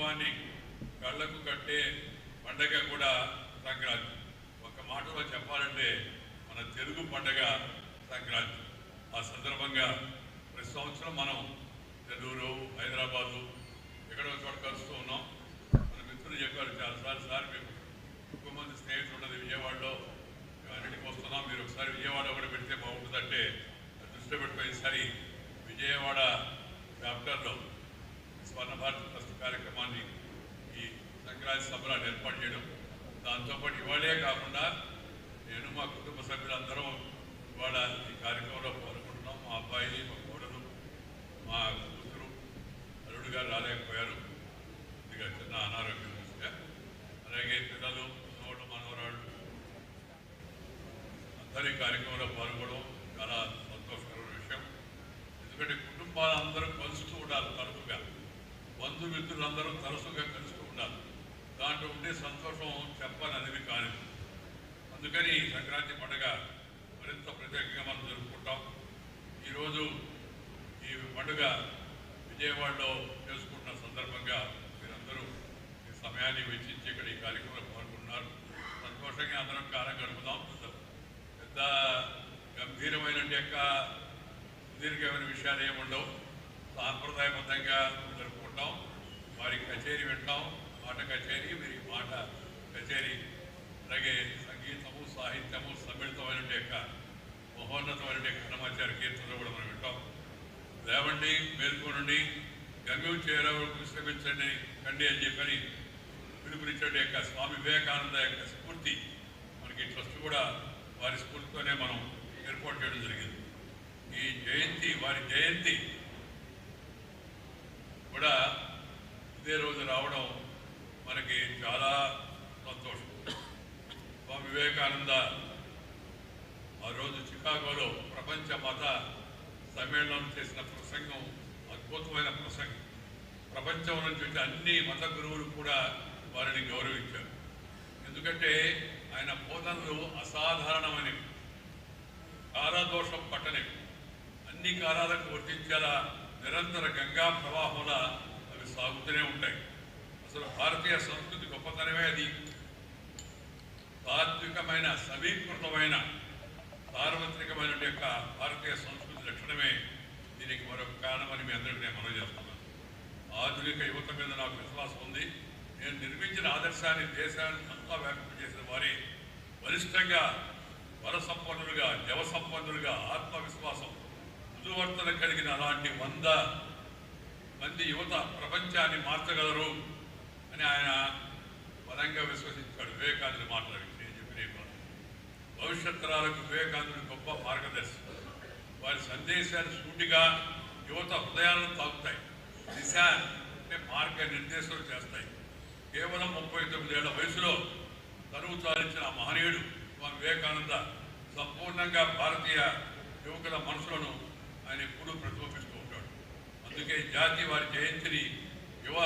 కార్యక్రమాన్ని కళ్ళకు కట్టే పండగ కూడా సంక్రాంతి. ఒక మాటలో చెప్పాలంటే మన తెలుగు పండగ సంక్రాంతి. ఆ సందర్భంగా ప్రతి సంవత్సరం మనం నెల్లూరు, హైదరాబాదు ఎక్కడో చోట కలుస్తూ ఉన్నాం. మన మిత్రులు చెప్పారు చాలాసార్లు, సార్ మీకు ఎక్కువ మంది స్నేహితులు ఉన్నది విజయవాడలో, అన్నింటికి వస్తున్నాం, మీరు ఒకసారి విజయవాడ కూడా పెడితే బాగుంటుందంటే దృష్టిలో పెట్టుకుని ఈసారి విజయవాడ చాప్టర్లో స్వర్ణ భారత్ ట్రస్ట్ కార్యక్రమాన్ని ఈ సంక్రాంతి సంబరాన్ని ఏర్పాటు చేయడం, దాంతోపాటు ఇవాళే కాకుండా నేను మా కుటుంబ సభ్యులందరం ఇవాళ ఈ కార్యక్రమంలో పాల్గొంటున్నాం. మా అబ్బాయి, మా కోడలు, మా కూతురు, అల్లుడు గారు రాలేకపోయారు, ఇదిగా చిన్న అనారోగ్యం దృష్ట్యా. అలాగే పిల్లలు, మనోళ్ళు, మనవరాళ్ళు అందరూ ఈ కార్యక్రమంలో పాల్గొనడం చాలా సంతోషకరమైన విషయం. ఎందుకంటే కుటుంబాలందరూ కలుస్తూ ఉండాలి, తరచుగా బంధుమిత్రులందరూ తరచుగా కలుస్తూ ఉండాలి. దాంట్లో ఉండే సంతోషం చెప్పాలనేది కాదు. అందుకని సంక్రాంతి పండుగ మరింత ప్రత్యేకంగా మనం జరుపుకుంటాం. ఈరోజు ఈ పండుగ విజయవాడలో చేసుకుంటున్న సందర్భంగా మీరందరూ ఈ సమయాన్ని వెచ్చించి ఇక్కడ ఈ కార్యక్రమంలో పాల్గొన్నారు. సంతోషంగా అందరం కాలం గడుపుదాం. పెద్ద గంభీరమైన సుదీర్ఘమైన విషయాలు ఏముండవు, సాంప్రదాయబద్ధంగా జరుపుకుంటాం. వారి కచేరీ వింటాం, మాట కచేరీ, వీరి మాట కచేరీ, అలాగే సంగీతము, సాహిత్యము, సమ్మిళితమైన మహోన్నతమైన హనుమాచార్య కీర్తనలు కూడా మనం వింటాం. లేవండి, మేల్కొనండి, గమ్యం చేరవరకు శ్రమించండి కండి అని చెప్పని పిలుపునిచ్చే స్వామి వివేకానంద యొక్క స్ఫూర్తి మనకి ట్రస్ట్ కూడా వారి స్ఫూర్తితోనే మనం ఏర్పాటు చేయడం జరిగింది. ఈ జయంతి, వారి జయంతి కూడా ఇదే రోజు రావడం మనకి చాలా సంతోషం. స్వామి వివేకానంద ఆ రోజు చికాగోలో ప్రపంచ మత సమ్మేళనం చేసిన ప్రసంగం అద్భుతమైన ప్రసంగం. ప్రపంచం నుంచి వచ్చే అన్ని మత గురువులు కూడా వారిని గౌరవించారు. ఎందుకంటే ఆయన బోధనలు అసాధారణమైనవి, కాలదోషం పట్టనివి, అన్ని కాలాలకు వర్తించేలా నిరంతర గంగా ప్రవాహంలా అవి సాగుతూనే ఉంటాయి. అసలు భారతీయ సంస్కృతి గొప్పతనమే అది. తాత్వికమైన, సమీకృతమైన, సార్వత్రికమైన యొక్క భారతీయ సంస్కృతి లక్షణమే దీనికి మరొక కారణమని మీ అందరికీ నేను మనవి చేస్తున్నాను. ఆధునిక యువత మీద నాకు విశ్వాసం ఉంది. నేను నిర్మించిన ఆదర్శాన్ని దేశాన్ని అంతా వ్యాపింపజేసిన వారే బలిష్టంగా, బల సంపన్నులుగా, జవ సంపన్నులుగా, ఆత్మవిశ్వాసం, మృదువర్తన కలిగిన అలాంటి 100 మంది యువత ప్రపంచాన్ని మార్చగలరు అని ఆయన బలంగా విశ్వసించాడు. వివేకానంద మాట్లాడి నేను చెప్పిన భవిష్యత్ తరాలకు వివేకానందుడు గొప్ప మార్గదర్శి. వారి సందేశాలు సూటిగా యువత హృదయాలను తాకుతాయి, దిశ అంటే మార్గ నిర్దేశం చేస్తాయి. కేవలం 39 ఏళ్ల వయసులో తనువు చాలించిన మహనీయుడు స్వామి వివేకానంద సంపూర్ణంగా భారతీయ యువకుల మనసులను ఆయన ఎప్పుడూ ప్రతిబింబిస్తూ ఉంటాడు. అందుకే జాతి వారి జయంతిని యువ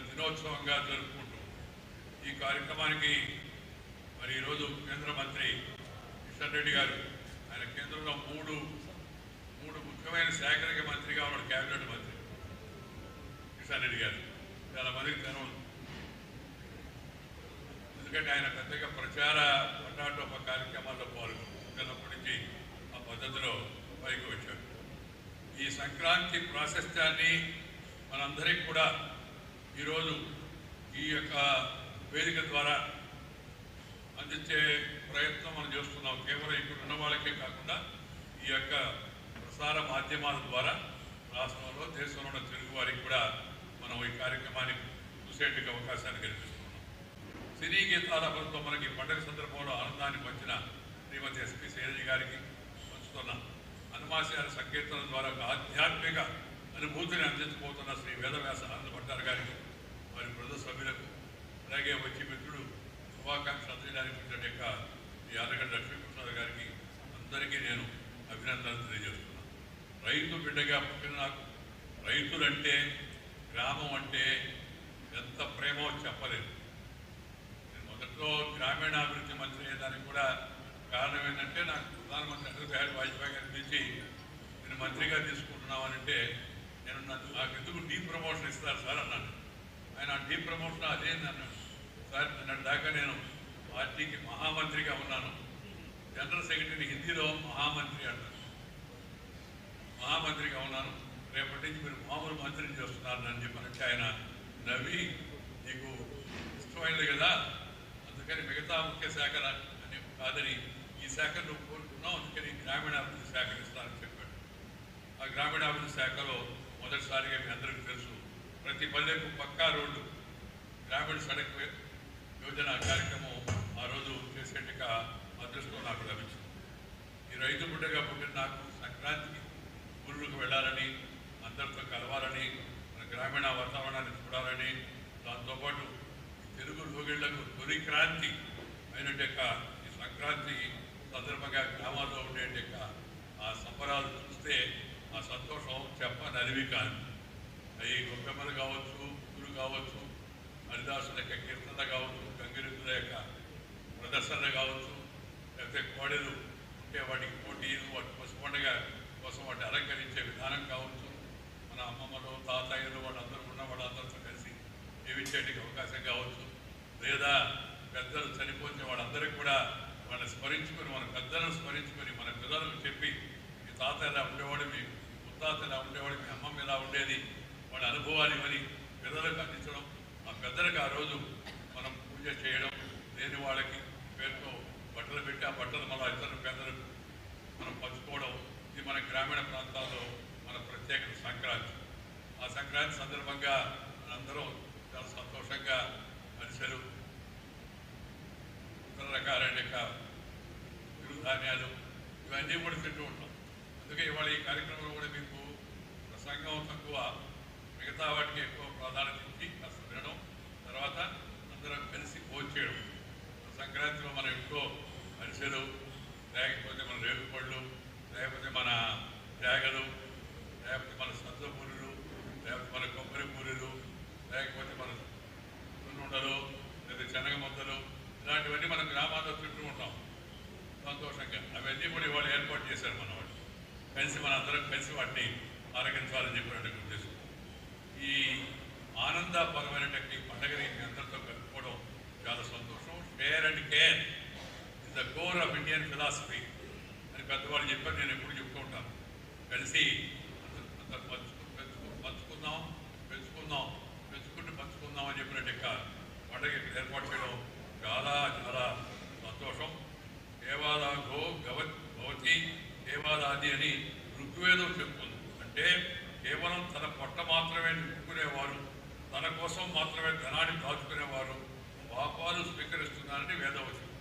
దినోత్సవంగా జరుపుకుంటూ ఈ కార్యక్రమానికి మరి ఈరోజు కేంద్ర మంత్రి కిషన్ రెడ్డి గారు, ఆయన కేంద్రంలో మూడు ముఖ్యమైన శాఖలకి మంత్రిగా ఉన్నాడు. క్యాబినెట్ మంత్రి కిషన్ రెడ్డి గారు చాలా మందికి తెలవదు. ఎందుకంటే ఆయన పెద్దగా ప్రచార పటాటోప కార్యక్రమాల్లో పాల్గొన్నప్పటి నుంచి ఆ పద్ధతిలో పైకి వచ్చాడు. ఈ సంక్రాంతి ప్రాశస్త్యాన్ని మనందరికీ కూడా ఈరోజు ఈ యొక్క వేదిక ద్వారా అందించే ప్రయత్నం మనం చేస్తున్నాం. కేవలం ఇక్కడ ఉన్న వాళ్ళకే కాకుండా ఈ యొక్క ప్రసార మాధ్యమాల ద్వారా రాష్ట్రంలో, దేశంలో ఉన్న తెలుగు వారికి కూడా మనం ఈ కార్యక్రమాన్ని చూసేందుకు అవకాశాన్ని కల్పిస్తున్నాం. సినీ గీతాలతో మనకి పండుగ సందర్భంలో ఆనందాన్ని పంచిన శ్రీమతి ఎస్పి శైలజ గారికి, పంచుతున్న హనుమాచార్య సంకీర్తన ద్వారా ఒక ఆధ్యాత్మిక అనుభూతిని అందించబోతున్న శ్రీ వేదవ్యాస ఆనంద భట్టారు గారికి, వారి బృంద సభ్యులకు, అలాగే వచ్చి మిత్రుడు శుభాకాంక్షలు అందజేయడానికి వచ్చిన ఈ ఆర్లగడ్డ లక్ష్మీప్రసాద్ గారికి అందరికీ నేను అభినందనలు తెలియజేస్తున్నాను. రైతు బిడ్డగా పుట్టిన నాకు రైతులంటే, గ్రామం అంటే ఎంత ప్రేమో చెప్పలేదు. నేను మొదట్లో గ్రామీణాభివృద్ధి మంత్రి అయ్యేదానికి కూడా కారణం ఏంటంటే, నాకు ప్రధానమంత్రి అటల్ బిహారీ వాజ్పేయి గారిని పిలిచి నేను మంత్రిగా తీసుకుంటున్నామనంటే, నాకు ఎందుకు డీ ప్రమోషన్ ఇస్తారు సార్ అన్నాను. ఆయన డీ ప్రమోషన్ అదేంది అన్నాడు. సార్ నిన్నటి దాకా నేను పార్టీకి మహామంత్రిగా ఉన్నాను, జనరల్ సెక్రటరీ హిందీలో మహామంత్రి అంటారు, మహామంత్రిగా ఉన్నాను, రేపటి నుంచి మీరు మామూలు మంత్రిని చేస్తున్నారు అని చెప్పి ఆయన నవ్వి, నీకు ఇష్టమైనది కదా అందుకని మిగతా ముఖ్య శాఖల అని కాదని ఈ శాఖ నువ్వు కోరుకున్నావు, అందుకని గ్రామీణాభివృద్ధి శాఖను ఇస్తానని చెప్పాడు. ఆ గ్రామీణాభివృద్ధి శాఖలో మొదటిసారిగా మీ అందరికీ తెలుసు, ప్రతి పల్లెకు పక్కా రోడ్డు గ్రామీణ సడక్ యోజన కార్యక్రమం ఆ రోజు చేసేట్టుక అదృష్టం నాకు లభించింది. ఈ రైతు బిడ్డగా పుట్టిన నాకు సంక్రాంతికి ఊళ్ళకు వెళ్ళాలని, అందరితో కలవాలని, మన గ్రామీణ వాతావరణాన్ని చూడాలని, దాంతోపాటు తెలుగు లోగిళ్లకు తొలి క్రాంతి అయినట్టు ఈ సంక్రాంతి సందర్భంగా గ్రామాల్లో ఉండేట ఆ సంబరాలు చూస్తే ఆ సంతోషం చెప్పనరివి కాదు. అవి గొప్పెమ్మలు కావచ్చు, పూలు కావచ్చు, హరిదాసుల యొక్క కీర్తన కావచ్చు, గంగిరెద్దుల యొక్క ప్రదర్శన కావచ్చు, లేకపోతే కోడెలు ఉంటే వాటికి పోటీలు, వాటి పసు పండుగ కోసం వాటిని అలంకరించే విధానం కావచ్చు, మన అమ్మమ్మలు తాతయ్యలు వాళ్ళందరూ ఉన్న వాళ్ళందరితో కలిసి జీవించేటికి అవకాశం కావచ్చు, లేదా పెద్దలు చనిపోతే వాళ్ళందరికీ కూడా వాళ్ళని స్మరించుకొని, మన పెద్దలను స్మరించుకొని, మన పిల్లలకు చెప్పి మీ తాత ఎలా ఉండేవాడు, మీ ముత్తాత ఎలా ఉండేవాడు, మీ అమ్మమ్మ ఎలా ఉండేది, వాళ్ళ అనుభవాలు ఇవని పిల్లలకు అందించడం, ఆ పెద్దలకు ఆ రోజు మనం పూజ చేయడం, లేని వాళ్ళకి పేరుతో బట్టలు పెట్టి ఆ బట్టలు మన ఇతర పెద్దలకు మనం పంచుకోవడం, ఇది మన గ్రామీణ ప్రాంతాల్లో మన ప్రత్యేకత సంక్రాంతి. ఆ సంక్రాంతి సందర్భంగా మనందరం చాలా సంతోషంగా మనుషులు ఇతర రకాలైన చిరుధాన్యాలు ఇవన్నీ కూడా తింటూ ఉంటాం. అందుకే ఇవాళ ఈ కార్యక్రమంలో కూడా మీకు ప్రసంగం తక్కువ, మిగతా వాటికి ఎక్కువ ప్రాధాన్యత ఇచ్చి కాస్త వినడం, తర్వాత అందరం కలిసి భోంచేయడం. సంక్రాంతిలో మన ఇంట్లో అరిసెలు, లేకపోతే మన రేగుపళ్ళు, లేకపోతే మన తేగలు, లేకపోతే మన సజ్జ పూరీలు, లేకపోతే మన కొబ్బరి పూరీలు, లేకపోతే మన సున్నుండలు, లేదా శనగ ముద్దలు, ఇలాంటివన్నీ మనం గ్రామాల్లో తింటూ ఉంటాం సంతోషంగా. అవన్నీ కూడా ఇవాళ ఏర్పాటు చేశారు మన వాళ్ళు కలిసి, మన అందరం కలిసి వాటిని ఆరగించాలని చెప్పినట్టు ఉద్దేశం. ఈ ఆనందపరమైనటువంటి పండుగని మీ అందరితో కలుపుకోవడం చాలా సంతోషం. Share and care is the core of Indian philosophy అని పెద్దవాళ్ళు చెప్పారు, నేను ఎప్పుడు చెప్తూ ఉంటాను. కలిసి పంచుకుందాం, పెంచుకుంటూ అని చెప్పినట్టు పండుగ ఇక్కడ ఏర్పాటు చేయడం చాలా చాలా సంతోషం. దేవాదాగో భవతి దేవాదాది అని ఋగ్వేదం చెప్తుంది. అంటే కేవలం తన పొట్ట మాత్రమే నింపుకునేవారు, తన కోసం మాత్రమే ధనాన్ని దాచుకునేవారు పాపాలు స్వీకరిస్తున్నారని వేదవచనం.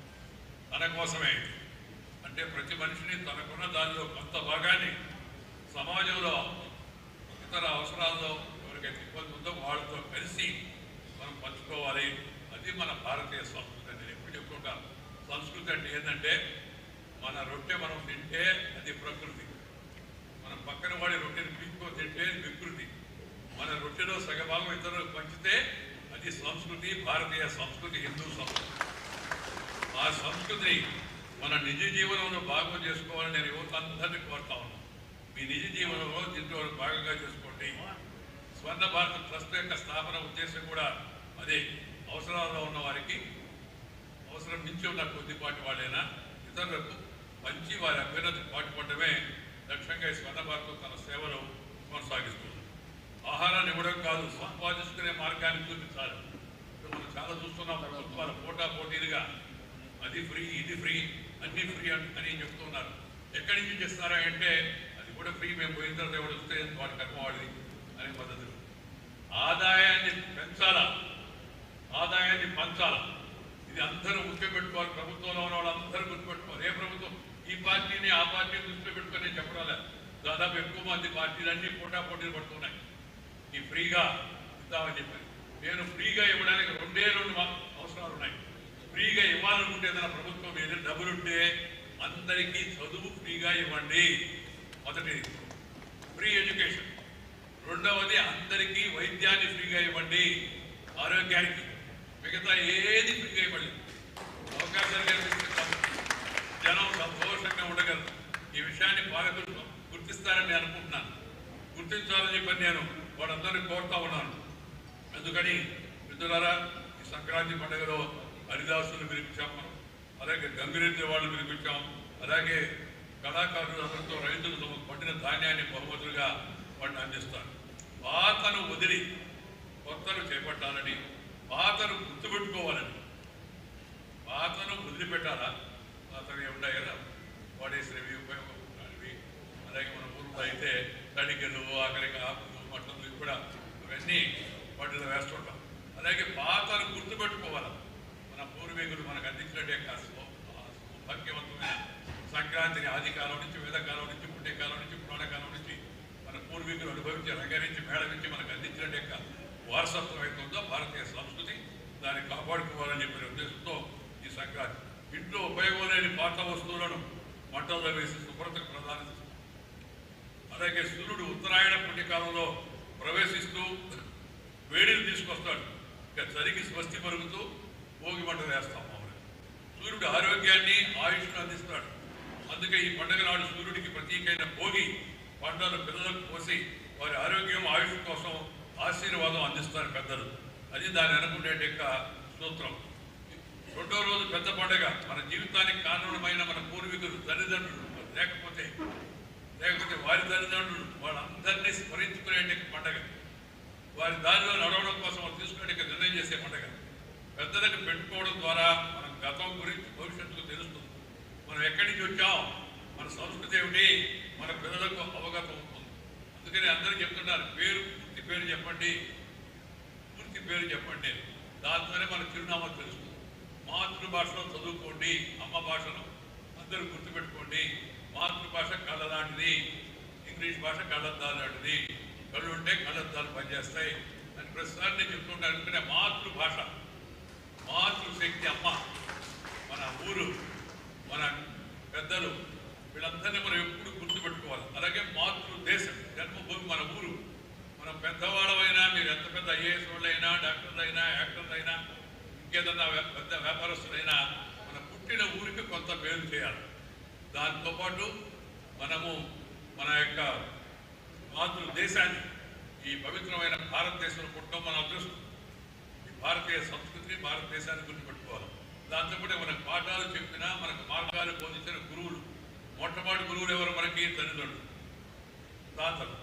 తన కోసమే అంటే ప్రతి మనిషిని తనకున్న దానిలో కొంత భాగాన్ని సమాజంలో ఇతర అవసరాల్లో ఎవరికైతే ఇబ్బంది ఉందో వాళ్ళతో కలిసి మనం పంచుకోవాలి. అది మన భారతీయ సంస్కృతి. నేను ఎప్పుడు చెప్పుకుంటాను, సంస్కృతి అంటే ఏంటంటే మన రొట్టె మనం తింటే అది ప్రకృతి, మనం పక్కన వాడి రొట్టెని పీక్కో తింటే వికృతి, మన రొట్టెలో సగభాగం ఇతరులకు పంచితే అది సంస్కృతి, భారతీయ సంస్కృతి, హిందూ సంస్కృతి. ఆ సంస్కృతిని మన నిజ జీవనంలో భాగం చేసుకోవాలని నేను యువత అందరినీ కోరుతా ఉన్నాను. మీ నిజ జీవనంలో దీంట్లో భాగంగా చేసుకోండి. స్వర్ణ భారత ట్రస్ట్ యొక్క స్థాపన ఉద్దేశం కూడా అదే. అవసరాల్లో ఉన్న వారికి, అవసరం మించి ఉన్న కొద్దిపాటి వాళ్ళైనా ఇతరులకు మంచి వారి అభ్యున్నతికి పాటుపడమే లక్ష్యంగా ఈ స్వర్ణ భారతం తన సేవలు కొనసాగిస్తుంది. ఆహారాన్ని ఇవ్వడం కాదు, సంపాదించుకునే మార్గాన్ని చూపించాలి. మనం చాలా చూస్తున్నాం, ప్రభుత్వాల పోటీలుగా అది ఫ్రీ, ఇది ఫ్రీ, అన్నీ ఫ్రీ అని చెప్తున్నారు. ఎక్కడి నుంచి చేస్తారా అంటే అది కూడా ఫ్రీ, మేము పోయిన తర్వాత ఎవరు వస్తే వాడి కర్మవాడిది అనే పద్ధతులు. ఆదాయాన్ని పెంచాలా, ఆదాయాన్ని పంచాలా, ఇది అందరూ గుర్తుపెట్టుకోవాలి. ప్రభుత్వంలో ఉన్న వాళ్ళందరూ గుర్తుపెట్టుకోవాలి. ఏ ప్రభుత్వం ఈ పార్టీని ఆ పార్టీని దృష్టిలో పెట్టుకొని చెప్పడాలి. దాదాపు ఎక్కువ మంది పార్టీలన్నీ పోటీలు పడుతున్నాయి ఈ ఫ్రీగా ఇద్దామని చెప్పారు. నేను ఫ్రీగా ఇవ్వడానికి రెండే అవసరాలు ఉన్నాయి. ఫ్రీగా ఇవ్వాలనుకుంటే ఏదైనా ప్రభుత్వం ఏదైనా డబ్బులుంటే అందరికీ చదువు ఫ్రీగా ఇవ్వండి. మొదటిది ఫ్రీ ఎడ్యుకేషన్. రెండవది అందరికీ వైద్యాన్ని ఫ్రీగా ఇవ్వండి, ఆరోగ్యానికి. మిగతా ఏది ఫ్రీగా ఇవ్వండి. అవకాశాలు కల్పిస్తున్నాం, జనం సంతోషంగా ఉండగలరు. ఈ విషయాన్ని పాలకులు గుర్తిస్తారని నేను అనుకుంటున్నాను. గుర్తించాలని చెప్పి నేను వాళ్ళందరినీ కోరుతా ఉన్నాను. అందుకని మిత్రులారా, ఈ సంక్రాంతి పండుగలో హరిదాసులు పిలిపించాం మనం, అలాగే గంగిరెద్దు వాళ్ళు పిలిపించాం, అలాగే కళాకారులు అందరితో రైతులు తమ పండిన ధాన్యాన్ని బహుమతులుగా వాటిని అందిస్తారు. పాతను వదిలి కొత్తను చేపట్టాలని, పాతను గుర్తుపెట్టుకోవాలని. పాతను వదిలిపెట్టాలా? పాతను ఉంటాయి కదా, వాడేసినవి ఉపయోగపడాలివి. అలాగే మన ఊళ్ళో అయితే తడిగలు, ఆఖరికి ఆకులు, మట్టలు ఇవి కూడా ఇవన్నీ వాటిలో వేస్తుంటాం. అలాగే పాతను గుర్తుపెట్టుకోవాలి. మన పూర్వీకులు మనకు అందించినట్టే కాదు సౌభాగ్యవంతమైన సంక్రాంతిని ఆదికాలం నుంచి, వేదకాలం నుంచి, పుణ్యకాలం నుంచి, పురాణకాలం నుంచి మన పూర్వీకులు అనుభవించి, రంగరించి, మేళవించి మనకు అందించినట్టే కాదు వారసత్వం అవుతుందో భారతీయ సంస్కృతి, దాన్ని కాపాడుకోవాలని చెప్పిన ఉద్దేశంతో ఈ సంక్రాంతి. ఇంట్లో ఉపయోగం లేని పాత వస్తువులను మంటల్లో వేసి శుభ్రతకు ప్రధానం. అలాగే సూర్యుడు ఉత్తరాయణ పుణ్యకాలంలో ప్రవేశిస్తూ వేడిని తీసుకొస్తాడు. ఇక చలికి స్వస్తి పలుకుతూ భోగి మంటలు వేస్తాం. మామూలుగా సూర్యుడు ఆరోగ్యాన్ని, ఆయుష్ను అందిస్తాడు. అందుకే ఈ పండుగ నాడు సూర్యుడికి ప్రతీకైన భోగి పంటలు పిల్లలకు పోసి వారి ఆరోగ్యం, ఆయుష్ కోసం ఆశీర్వాదం అందిస్తారు పెద్దలు. అది దాన్ని అనుకునే సూత్రం. రెండో రోజు పెద్ద పండుగ. మన జీవితానికి కారణమైన మన పూర్వీకులు, తల్లిదండ్రులు లేకపోతే వారి తల్లిదండ్రులు వాళ్ళందరినీ స్మరించుకునే పండుగ. వారి దారిలో నడవడం కోసం వాళ్ళు తీసుకునే నిర్ణయం చేసే పండుగ. పెద్దలకు పెట్టుకోవడం ద్వారా మనం గతం గురించి భవిష్యత్తుకు తెలుస్తుంది. మనం ఎక్కడి నుంచి వచ్చాం, మన సంస్కృతి ఏమిటి, మన పిల్లలకు అవగతం అవుతుంది. అందుకని అందరూ చెప్తున్నారు, పూర్తి పేరు చెప్పండి, పూర్తి పేరు చెప్పండి. దాంతోనే మన చిరునామా తెలుస్తుంది. మాతృభాషలో చదువుకోండి, అమ్మ భాషను అందరూ గుర్తుపెట్టుకోండి. మాతృభాష కళ్ళ లాంటిది, ఇంగ్లీష్ భాష కళ్ళద్దాలు లాంటిది. కళ్ళు ఉంటే కళ్ళద్దాలు పనిచేస్తాయి అని ప్రస్తుతాన్ని నేను చెప్తుంటాను. ఎందుకంటే మాతృభాష, మాతృశక్తి అమ్మ, మన ఊరు, మన పెద్దలు, వీళ్ళందరినీ మనం ఎప్పుడు గుర్తుపెట్టుకోవాలి. అలాగే మాతృదేశం, జన్మభూమి మన ఊరు. మనం పెద్దవాళ్ళమైనా, మీరు ఎంత పెద్ద ఐఏఎస్ వాళ్ళైనా, డాక్టర్లైనా, యాక్టర్లైనా, ఇంకేదన్నా పెద్ద వ్యాపారస్తులైనా మన పుట్టిన ఊరికి కొంత పేరు చేయాలి. దాంతోపాటు మనము మన యొక్క మాతృదేశాన్ని, ఈ పవిత్రమైన భారతదేశంలో పుట్టడం మన అదృష్టం. ఈ భారతీయ సంస్కృతిని, భారతదేశాన్ని గుర్తుపెట్టుకోవాలి. దాంతోపాటు మనకు పాఠాలు చెప్పినా, మనకు మార్గాలు బోధించిన గురువులు. మొట్టమొదటి గురువులు ఎవరు? మనకి తల్లిదండ్రులు, తాతలు,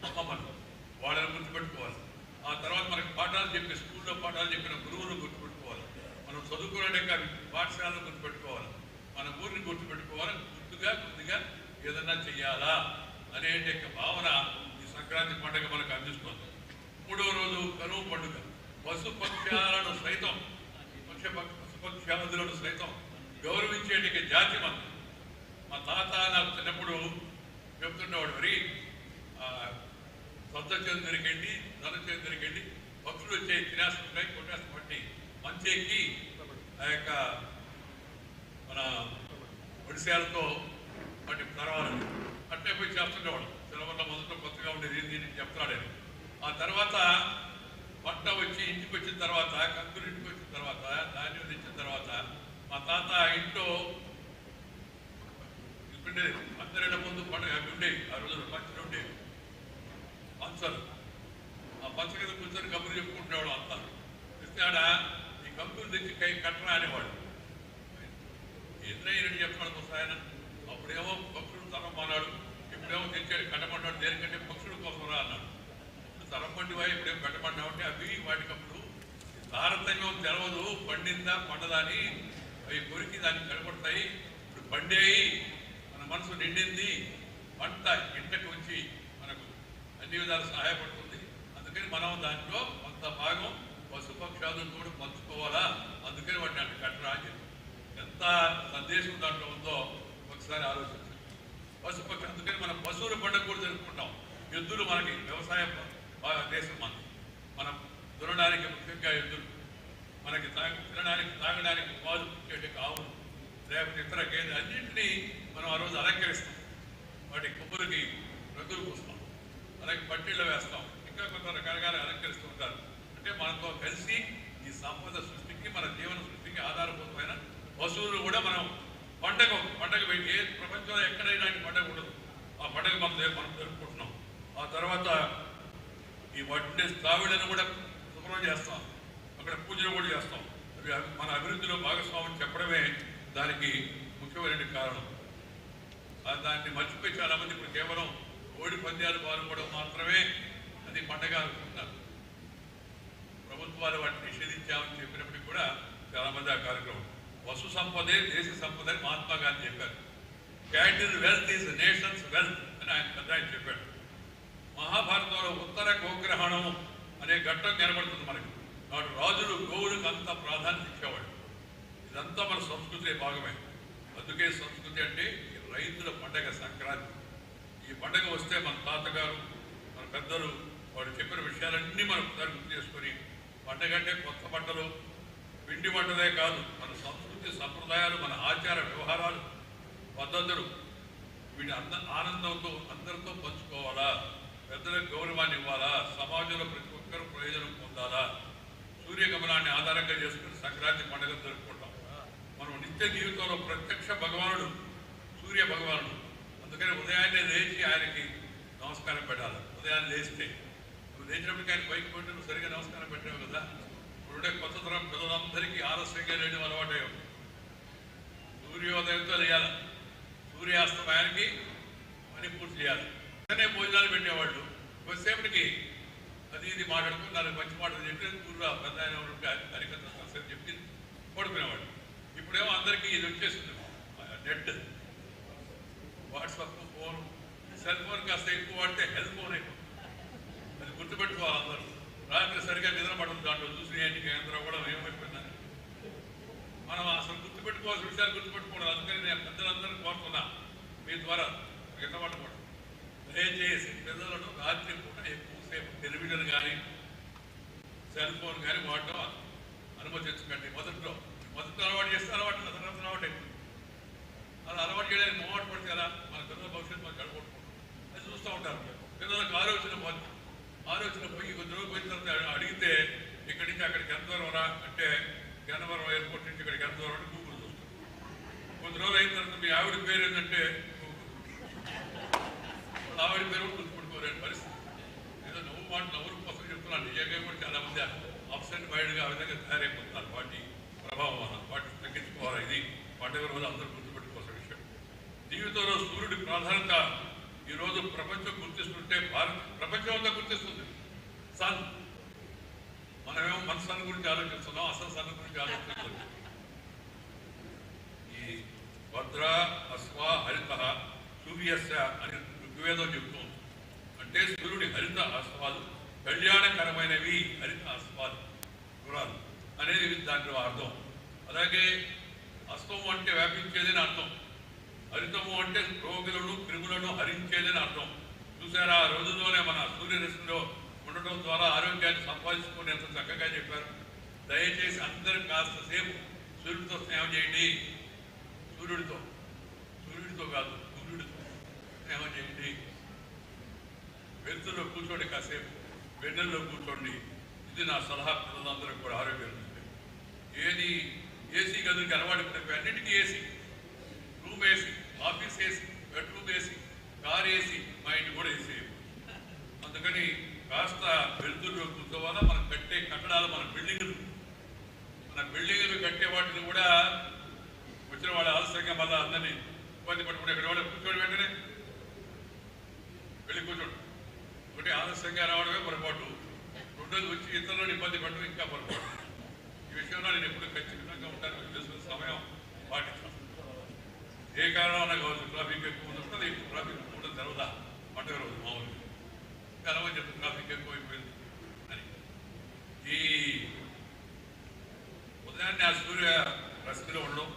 అమ్మమ్మలు. వాళ్ళని గుర్తుపెట్టుకోవాలి. ఆ తర్వాత మనకు పాఠాలు చెప్పి, స్కూల్లో పాఠాలు చెప్పిన గురువులు గుర్తుపెట్టుకోవాలి. మనం చదువుకునే పాఠశాలను గుర్తుపెట్టుకోవాలి. మన ఊరిని గుర్తుపెట్టుకోవాలి. గుర్తుగా కొద్దిగా ఏదన్నా చెయ్యాలా అనే భావన ఈ సంక్రాంతి పండుగ మనకు అందిస్తుంది. మూడవ రోజు కనుమ పండుగ. పశుపక్ష్యాలను సైతం, పశుపక్ష్యాదులను సైతం గౌరవించే జాతి మంది. మా తాత నాకు చిన్నప్పుడు చెప్తుండేవాడు, మరి సొంత చేతి దొరికండి, ధన చేతి దొరికండి, పక్షులు వచ్చే తినేస్తుంటాయి, కొట్టేస్తాం బట్టి మంచికి ఆ యొక్క మన ఒడిశాలతో వాటి పర్వాలేదు అట్టే పోయి చేస్తుండేవాడు. సెలవుల్లో మొదట్లో కొత్తగా ఉండేది దీనికి చెప్తాడని. ఆ తర్వాత పంట వచ్చి ఇంటికి వచ్చిన తర్వాత, కంకులు ఇంటికి వచ్చిన తర్వాత, ధాన్యం తెచ్చిన తర్వాత మా తాత ఇంట్లో ఉండేది. అందరిలో ముందు పండుగ ఉండేవి. ఆ రోజులు పంచలు ఉండేవి, పంచలు. ఆ పంచ కింద కూర్చొని కబుర్లు చెప్పుకుంటునేవాడు అంతా. ఇస్తే ఆడ ఈ కంకులు తెచ్చి కట్టరా అనేవాడు. ఎదురైనట్టు చెప్తాడు కోసం ఆయన. అప్పుడేమో పక్షులు తరమన్నాడు, ఇప్పుడేమో తెచ్చాడు కట్టమన్నాడు. దేనికంటే పక్షుల కోసం రా అన్నాడు. ఇప్పుడు తరమండివా, ఇప్పుడేమో కట్టమన్నామంటే అవి వాటికప్పుడు తారతమ్యం తెలవదు, పండిందా పండదా అని అవి కొరికి దాన్ని కనపడతాయి. ఇప్పుడు పండేయి, మన మనసు నిండింది, పంట ఇంటకు వచ్చి మనకు అన్ని విధాలు సహాయపడుతుంది. అందుకని మనం దాంట్లో కొంత భాగం పశుపక్షాదులు కూడా పంచుకోవాలా. అందుకని వాటిని అటు కట్టరా అని చెప్పి. ఎంత సందేశం దాంట్లో ఉందో ఒకసారి ఆలోచించాలి. పశుపక్షి, అందుకని మనం పశువుల పండుగ కూడా జరుపుకుంటాం. ఎద్దులు మనకి వ్యవసాయ దేశం మనది. మనం దున్నడానికి ముఖ్యంగా ఎద్దులు, మనకి తినడానికి, తాగడానికి పాలు పుట్టేటి ఆవులు, లేకపోతే ఇతర గేదెలు అన్నింటినీ మనం ఆ రోజు అలంకరిస్తాం. వాటి కొబ్బరికి రంగులు పూస్తాం, అలాగే పట్టిళ్ళు వేస్తాం, ఇంకా కొంత రకాలుగా అలంకరిస్తూ ఉంటారు. అంటే మనతో కలిసి ఈ సంపద సృష్టికి, మన జీవన సృష్టికి ఆధారభూతమైన పశువులు కూడా మనం పండగ పెట్టి, ప్రపంచంలో ఎక్కడైనా పండగ ఉండదు. ఆ పండగ మనం జరుపుకుంటున్నాం. ఆ తర్వాత ఈ వడ్డే తావిడను కూడా శుభ్రం చేస్తాం. అక్కడ పూజలు కూడా చేస్తాం. అవి మన అభివృద్ధిలో భాగస్వామ్యం చెప్పడమే దానికి ముఖ్యమైన కారణం. దాన్ని మర్చిపోయి చాలామంది ఇప్పుడు కేవలం కోడి పందాలు పాల్గొనడం మాత్రమే అది పండగ అనుకుంటున్నారు. ప్రభుత్వాలు వాటిని నిషేధించామని చెప్పినప్పటికీ కూడా చాలామంది ఆ కార్యక్రమం వసు సంపదే దేశ సంపద అని మహాత్మా గాంధీ చెప్పారు. Cattle wealth is nations wealth అని ఆయన చెప్పాడు. మహాభారతంలో ఉత్తర గోగ్రహణం అనే ఘట్టం కనబడుతుంది మనకి. నాడు రాజులు గోవులకు అంత ప్రాధాన్యత ఇచ్చేవాడు. ఇదంతా మన సంస్కృతి భాగమే. అందుకే సంస్కృతి అంటే రైతుల పండగ సంక్రాంతి. ఈ పండగ వస్తే మన తాతగారు మన పెద్దలు వాడు చెప్పిన విషయాలన్నీ మనం ఒకసారి గుర్తు చేసుకొని, పండగ అంటే కొత్త బట్టలు పిండి వంటలే కాదు, మన సంస్కృతి సంప్రదాయాలు, మన ఆచార వ్యవహారాలు పద్ధతులు వీటి ఆనందంతో అందరితో పంచుకోవాలా, పెద్దలకు గౌరవాన్ని ఇవ్వాలా, సమాజంలో ప్రతి ఒక్కరూ ప్రయోజనం పొందాలా. సూర్యగమనాన్ని ఆధారంగా చేసుకుని సంక్రాంతి పండుగ జరుపుకుంటాం. మనం నిత్య జీవితంలో ప్రత్యక్ష భగవానుడు సూర్య భగవానుడు. అందుకని ఉదయాన్నే లేచి ఆయనకి నమస్కారం పెట్టాలి. ఉదయాన్నే లేస్తే నువ్వు లేచినప్పటికీ ఆయన పైకి పోతే నువ్వు సరిగా నమస్కారం పెట్టావు కదా. ఇప్పుడుండే కొత్త తరం పిల్లలందరికీ ఆలస్యంగా లేని అలవాటు. సూర్యోదయంతో లేయాలి, సూర్యాస్తమయానికి పని పూర్తి చేయాలి. వెంటనే భోజనాలు పెట్టేవాళ్ళు. కొద్దిసేపటికి అది ఇది మాట్లాడుకుని నాకు మంచి మాటలు చెప్పి ఊళ్ళో పెద్ద ఆయన కార్యకర్త చెప్పి పడుకునేవాళ్ళు. ఇప్పుడేమో అందరికీ ఇది వచ్చేసింది, net, WhatsApp, phone, cell phone కాస్త ఎక్కువ వాడితే హెల్త్ ఫోన్ అయిపోతుంది. అది గుర్తుపెట్టుకోవాలి అందరూ. రాత్రి సరిగా నిద్ర పడుతుంది, దాంట్లో చూసిన కేంద్రం కూడా ఏమైపోయిందని మనం అసలు గుర్తుపెట్టుకోవాల్సిన విషయాలు గుర్తుపెట్టుకోవడం. అందుకని నేను పెద్దలందరూ కోరుతున్నా మీ ద్వారా గిట్టబట్టుకోవడం. దయచేసి పిల్లలను రాత్రి పూట ఎక్కువసేపు టెలివిజన్ కానీ సెల్ ఫోన్ కానీ వాడటం అనుమతించకండి. మొదట్లో అలవాటు చేస్తే అలవాటు తర్వాత అలవాటు అయిపోతుంది. అలా అలవాటు చేయడానికి మొహమాట పడితే కదా మన పిల్లల భవిష్యత్తు మనం గడపడుకుంటాం. అది చూస్తూ ఉంటారు. పిల్లలకు ఆలోచన పోయి కొద్ది రోజులు పోయిన తర్వాత అడిగితే ఇక్కడి నుంచి అక్కడికి ఎంత దూరం రా అంటే గన్నవరం ఎయిర్పోర్ట్ నుంచి ఇక్కడికి ఎంత దూరం అంటే గూగుల్ చూస్తారు. కొద్ది రోజులు అయిన తర్వాత మీ ఆవిడ పేరు ఏంటంటే ఆవిడ పేరు కూడా గుర్తుపెట్టుకోలేని పరిస్థితి. ఏదో నవ్వురు కోసం చెప్తున్నాను. నిజంగా కూడా చాలామంది అబ్సెంట్ మైండ్గా ఆ విధంగా తయారైపోతున్నారు. వాటి ప్రభావం వల్ల వాటిని తగ్గించుకోవాలి. ఇది పండుగ రోజు అందరూ గుర్తుపెట్టుకోవాల్సిన విషయం. జీవితంలో సూర్యుడి ప్రాధాన్యత ఈరోజు ప్రపంచం గుర్తిస్తుంటే ప్రపంచం అంతా గుర్తిస్తుంది. సన్, మనమేమో మన సన్ గురించి ఆలోచిస్తున్నాం, అసలు సన్ గురించి ఆలోచిస్తున్నాం. ఈ భద్ర అశ్వ హరిత సూర్యస్య అని ఋగ్వేదం చెబుతుంది. అంటే సూర్యుడి హరిత అశ్వాలు కళ్యాణకరమైనవి. హరిత అశ్వాలు గురాలు అనేది దాంట్లో అర్థం. అలాగే అస్తము అంటే వ్యాపించేదని అర్థం, హరితము అంటే రోగులను క్రిములను హరించేదని అర్థం. చూసారా, ఆ రోజుల్లోనే మన సూర్యరశ్మిలో ఉండటం ద్వారా ఆరోగ్యాన్ని సంపాదించుకుని ఎంత చక్కగా చెప్పారు. దయచేసి అందరూ కాస్త సేపు సూర్యుడితో స్నేహం చేయండి. సూర్యుడితో కాదు, సూర్యుడితో స్నేహం చేయండి. వెలుతుల్లో కూర్చోండి, కాసేపు వెన్నెల్లో కూర్చోండి. ఇది నా సలహా పిల్లలందరూ కూడా ఆరోగ్యం. ఏది ఏసీ గదులకి అలవాటు పడిపోయి అన్నిటికీ AC, room AC, office AC, bedroom AC, car AC, మా ఇంటి కూడా ఏసీ. అందుకని కాస్త వెలుతురులో కూర్చోవాలా. మనం కట్టే కట్టడాలు, మన బిల్డింగులు కట్టే వాటిని కూడా వచ్చిన వాళ్ళు ఆలస్యంగా మళ్ళీ అందరినీ ఇబ్బంది పట్టుకుంటే ఇక్కడ వాళ్ళు కూర్చోండి, వెంటనే వెళ్ళి కూర్చోండి. ఒకటి ఆలస్యంగా రావడమే పొరపాటు, రెండోది వచ్చి ఇతరులను ఇబ్బంది పట్టడం ఇంకా పొరపాటు. ఈ విషయంలో నేను ఎప్పుడు ఖచ్చితంగా ఉంటాను. తెలుసుకునే సమయం పాటించాను. ఏ కారణం కావచ్చు, ట్రాఫిక్ ఎక్కువ ఉంటుంది, ట్రాఫిక్ కూడా తెరవదా పండుగ రోజు మామూలుగా తెరవని చెప్తే ట్రాఫిక్ ఎక్కువైపోయింది అని. ఈ ఉదయాన్నే ఆ సూర్య రశ్మిలో ఉండడం,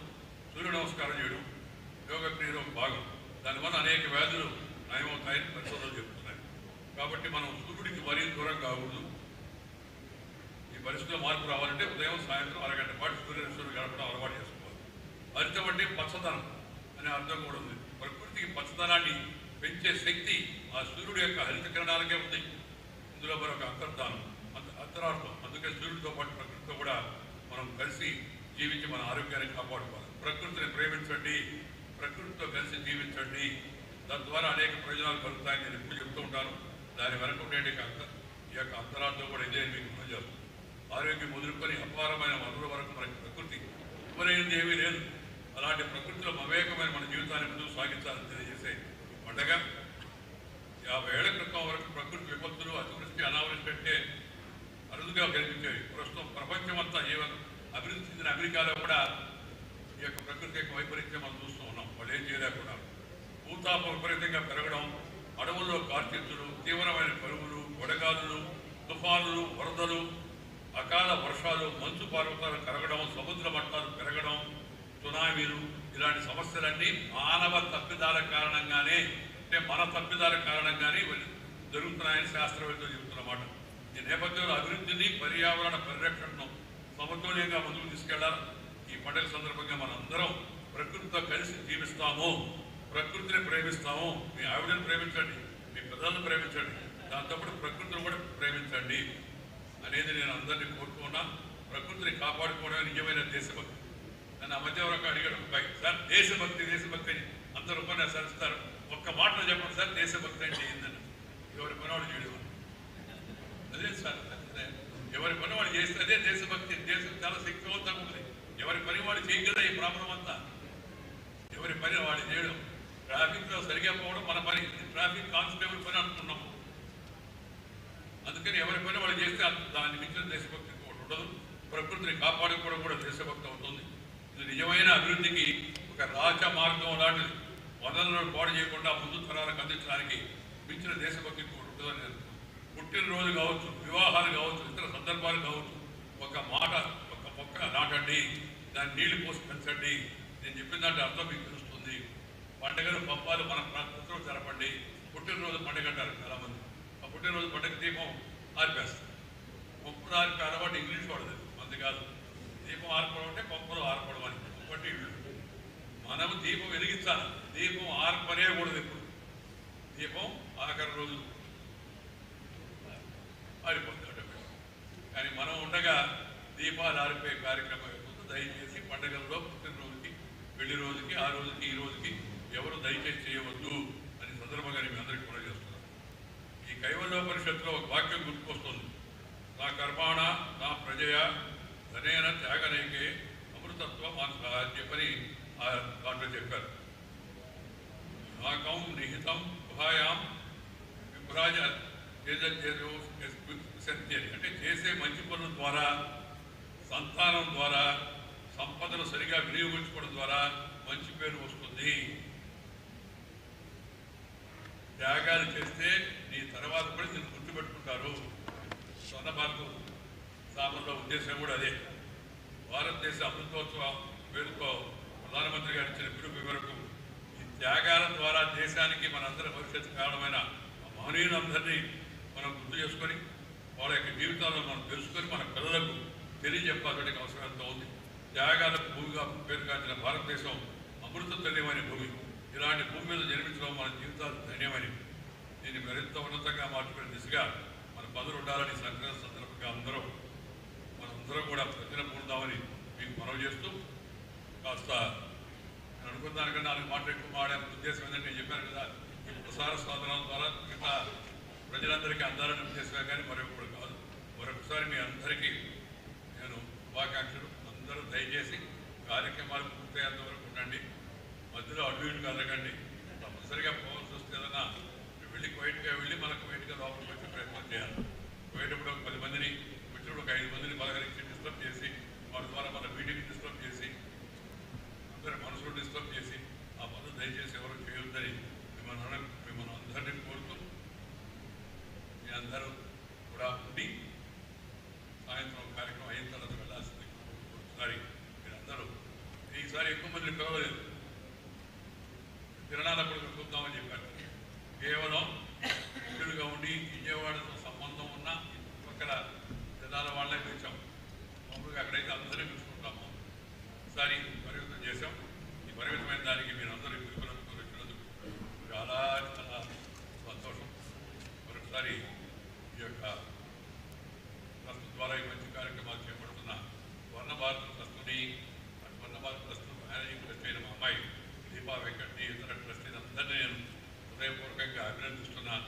సూర్య నమస్కారం చేయడం యోగ క్రియలో భాగం. దానివల్ల అనేక వ్యాధులు నయమవుతాయని పరిశోధనలు చెప్తున్నాయి. కాబట్టి మనం సూర్యుడికి మరీ దూరం కాకూడదు. ఈ పరిస్థితిలో మార్పు రావాలంటే ఉదయం సాయంత్రం అరగంట పాటు సూర్యరశ్మిని గడపడం అలవాటు చేసుకోవాలి. హరితం అంటే పచ్చదనం అనే అర్థం కూడా ఉంది. ప్రకృతికి పచ్చదనాన్ని పెంచే శక్తి ఆ సూర్యుడు యొక్క హరిత కిరణాలకే ఉంది. ఇందులో మరొక అంతరార్థం. అందుకే సూర్యుడితో పాటు ప్రకృతితో కూడా మనం కలిసి జీవించి మన ఆరోగ్యాన్ని కాపాడుకోవాలి. ప్రకృతిని ప్రేమించండి, ప్రకృతితో కలిసి జీవించండి. తద్వారా అనేక ప్రయోజనాలు కలుగుతాయని నేను ఎప్పుడు చెప్తూ ఉంటాను. దాని వెనక ఉండే ఈ యొక్క అంతరార్థం కూడా ఇదే మీకు మనం చేస్తాం. ఆరోగ్యం మొదలుకొని అపారమైన వనరుల వరకు మనకి ప్రకృతి ఇవ్వలేనిది ఏమీ లేదు. అలాంటి ప్రకృతిలో మమేకమైన మన జీవితాన్ని ముందుకు సాగించాలని తెలియజేసే పండగ. 50 ఏళ్ల క్రితం వరకు ప్రకృతి విపత్తులు, అతివృష్టి, అనావృష్టి అంటే అరుదుగా కనిపించేవి. ప్రస్తుతం ప్రపంచమంతా అభివృద్ధి చెందిన అమెరికాలో కూడా ఈ యొక్క ప్రకృతి యొక్క వైపరీత్యం మనం చూస్తూ ఉన్నాం. వాళ్ళు ఏం చేయలేకుండా భూతాపం విపరీతంగా పెరగడం, అడవుల్లో కార్చిచ్చులు, తీవ్రమైన కరువులు, వడగాలులు, తుఫానులు, వరదలు, అకాల వర్షాలు, మంచు పర్వతాలు కరగడం, సముద్ర మట్టాలు పెరగడం, సునామీలు, ఇలాంటి సమస్యలన్నీ మానవ తప్పిదాల కారణంగానే, అంటే మన తప్పిదాల కారణంగానే జరుగుతున్నాయని శాస్త్రవేత్తలు చెబుతున్నమాట. ఈ నేపథ్యంలో అభివృద్ధిని, పర్యావరణ పరిరక్షణను సమతుల్యంగా ముందుకు తీసుకెళ్లాలి. ఈ పండుగ సందర్భంగా మనందరం ప్రకృతితో కలిసి జీవిస్తాము, ప్రకృతిని ప్రేమిస్తాము. మీ ఆవిడని ప్రేమించండి, మీ పిల్లలను ప్రేమించండి, దాంతోపాటు ప్రకృతిని కూడా ప్రేమించండి అనేది నేను అందరినీ కోరుకున్నా. ప్రకృతిని కాపాడుకోవడమే నిజమైన దేశభక్తి. నన్ను ఆ మధ్య వరకు అడిగాడు సార్, దేశభక్తి అని అందరూ ఉపన్యాసాలు ఇస్తారు, ఒక్క మాటలో చెప్పండి సార్ దేశభక్తి అంటే ఏందని. ఎవరి పనివాడు చేయడం అదే సార్, ఎవరి పనివాడు చేస్తే అదే దేశభక్తి. దేశం చాలా శక్తివంతంగా ఉంటుంది. ఎవరి పని వాడు చేయగలరా ఈ ప్రాబ్లం అంతా. ఎవరి పని వాడు చేయడం, ట్రాఫిక్లో సరిగా పోవడం మన పని. ట్రాఫిక్ కానిస్టేబుల్ పని అనుకున్నాం. అందుకని ఎవరి పని వాడు చేస్తే దాన్ని మించిన దేశభక్తి ఉండదు. ప్రకృతిని కాపాడుకోవడం కూడా దేశభక్తి అవుతుంది. ఇది నిజమైన అభివృద్ధికి ఒక రాజ మార్గం లాంటిది. వనరులను పాడు చేయకుండా ముందు తరాలకు అందించడానికి మించిన దేశభక్తి ఉంటుందని నేను. పుట్టినరోజు కావచ్చు, వివాహాలు కావచ్చు, ఇతర సందర్భాలు కావచ్చు, ఒక మాట, ఒక మొక్క నాటండి, దాన్ని నీళ్లు పోసి పెంచండి. నేను చెప్పిన దాంట్లో అర్థం మీకు తెలుస్తుంది. పండుగలు పబ్బాలు మన ప్రకృతిలో జరపండి. పుట్టినరోజు పండుగ అంటారు చాలామంది. ఆ పుట్టినరోజు పండుగ దీపం ఆర్పేస్తారు. పంపులు ఆర్పే అలవాటు ఇంగ్లీష్ వాడదు, మంది కాదు. దీపం ఆర్పడం అంటే పంపులు ఆర్పడం అని ఒకటి ఇళ్ళు. మనం దీపం వెలిగించాలి, దీపం ఆర్పనే కూడదు. ఎప్పుడు దీపం ఆఖరి రోజు ఆరిపోతుంది ఆటోమేటిక్. కానీ మనం ఉండగా దీపాలు ఆరిపోయే కార్యక్రమం అయిపోతుంది. దయచేసి పండుగల్లో పుట్టినరోజుకి, పెళ్లి రోజుకి, ఆ రోజుకి, ఈ రోజుకి ఎవరు దయచేసి చేయవద్దు అని సందర్భంగా నేను అందరికీ కూడా చేస్తున్నాను. ఈ కైవల్యోపనిషత్తులో ఒక వాక్యం గుర్తుకొస్తుంది. నా కర్మాణ నా ప్రజయ ధనేన త్యాగనేకే అమృతత్వం అని చెప్పని దాంట్లో చెప్పారు. నాకం నిహితం గుహాయాం విభ్రాజ అంటే చేసే మంచి పనుల ద్వారా, సంతానం ద్వారా, సంపదను సరిగా వినియోగించుకోవడం ద్వారా మంచి పేరు వస్తుంది. త్యాగాలు చేస్తే నీ తర్వాత కూడా నేను గుర్తుపెట్టుకుంటారు. స్వర్ణ భారత సభలో ఉద్దేశం కూడా అదే. భారతదేశ అమృతోత్సవ పేరుతో ప్రధానమంత్రి గారు ఇచ్చిన పిలుపు మేరకు ఈ త్యాగాల ద్వారా దేశానికి మనందరి భవిష్యత్తు కారణమైన మహనీయులందరినీ మనం గుర్తు చేసుకొని వాళ్ళ యొక్క జీవితాలను మనం తెలుసుకొని మన పిల్లలకు తెలియజెప్పాల్సిన అవసరం ఎంతో ఉంది. త్యాగాలకు భూమిగా పేరుగాంచిన భారతదేశం అమృత ధన్యమైన భూమి. ఇలాంటి భూమి మీద జన్మించడం మన జీవితాలు ధన్యమైనవి. దీన్ని మరింత ఉన్నతంగా మార్చుకునే దిశగా మన పనులు ఉండాలని సంక్రాంతి సందర్భంగా మనందరం కూడా ప్రతిన పొందామని మీకు మనవి చేస్తూ, కాస్త నేను అనుకున్న దానికన్నా 4 మాటలు ఎక్కువ మాట్లాడే ఉద్దేశం ఏంటంటే నేను చెప్పాను కదా, ఈ ప్రసార సాధనాల ద్వారా మిగతా ప్రజలందరికీ అందాలని ఉద్దేశమే కానీ మరొకటి కాదు. మరొకసారి మీ అందరికీ నేను శుభాకాంక్షలు. అందరూ దయచేసి కార్యక్రమాలు పూర్తయ్యేంత వరకు ఉండండి. మధ్యలో అటు ఇటు కదలకండి. తప్పనిసరిగా పోవాల్సి వస్తే ఏదన్నా వెళ్ళి క్వైట్గా వెళ్ళి మనకు క్వైట్గా లోపలికి వచ్చే ప్రయత్నం చేయాలి. పోయేటప్పుడు ఒక 10 మందిని, వచ్చినప్పుడు ఒక 5 మందిని పలకరించి డిస్టర్బ్ చేసి, వాటి ద్వారా మన మీటింగ్ డిస్టర్బ్ చేసి, అందరి మనసులు డిస్టర్బ్ చేసి ఆ పనులు దయచేసి ఎవరు చేయొద్దని మిమ్మల్ని అందరినీ కోరుతూ, మీ అందరూ కూడా ఉండి సాయంత్రం కార్యక్రమం అయిన తర్వాత వెళ్ళాల్సింది. ఒకసారి మీరందరూ ఈసారి ఎక్కువ మందిని పిలవలేదు, తిరణాలప్పుడు చూద్దామని చెప్పారు. కేవలం ఇక్కడుగా ఉండి విజయవాడతో సంబంధం ఉన్న పక్కన జిల్లాల వాళ్ళే పిలిచాం. మామూలుగా అక్కడైతే అందరినీ పిలుచుకుంటాము. ఈసారి పరిమితం చేశాం. ఈ పరిమితమైన దానికి మీరు అందరూ పిలుపునందుకు వచ్చినందుకు చాలా చాలా సంతోషం. మరొకసారి ఈ యొక్క ట్రస్ట్ ద్వారా ఈ మంచి కార్యక్రమాలు చేపడుతున్న స్వర్ణ భారత ట్రస్ట్ని, స్వర్ణ భారత ట్రస్ట్ మేనేజింగ్ ట్రస్ట్ అయిన మా అమ్మాయి దీపా వెంకట్ని, ఇతర ట్రస్టీని అందరినీ నేను హృదయపూర్వకంగా అభినందిస్తున్నాను.